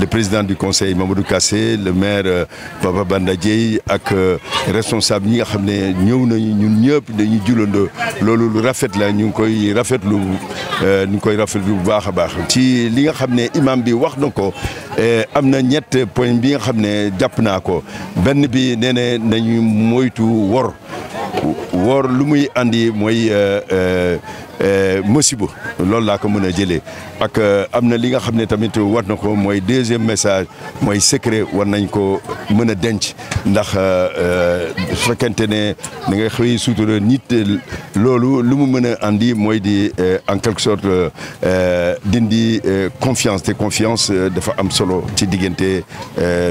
le président du conseil Mamadou Kassé le maire Papa Banda Dièye ak responsable ñi nga xam ne ñëw nañu ñun ñëpp dañuy julandoo loolu lu rafet la ñu ngi koy rafetlu bu baax a baax ci li nga xam ne imam bi wax na ko am na ñett point bi nga xam ne jàpp naa ko benn bi nee ne nañu moytu wor lu muy andi mooy musiba loolu laa ko mën a jëlee ak am na li nga xam ne tamit war na ko mooy deuxième message mooy secret war nañ ko mën a denc ndax su fekkente ne da nga xëy sutura nit loolu lu mu mën a andi mooy di en quelque sorte dindi confiance te confiance dafa am solo ci diggante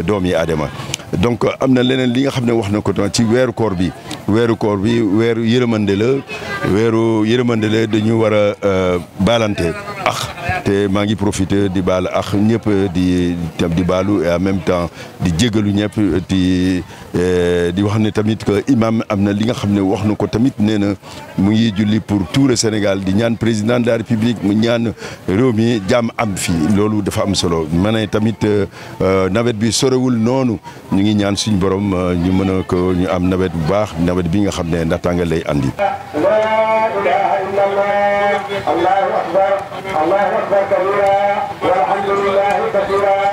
doomi aadama donc am na leneen li nga xam ne wax na ko ci weeru koor bi weeru yërmande la dañu war a baalante te maa ngi profité di baal ñëpp di baalu et en même temps di jégalu ñëpp di wax ne tamit que imam am na li nga xam ne wax na ko tamit nee na mu ngi julli pour tout le Sénégal di ñaan président de la République mu ñaan réew mi jàmm am fii loolu dafa am solo ma ne tamit nawet bi sorewul noonu ñu ngi ñaan suñu borom ñu mën a ko ñu am nawet bu baax nawet bi nga xam ne ndaxtaange lay andi. الله أكبر الله أكبر كبيرا والحمد لله كثيرا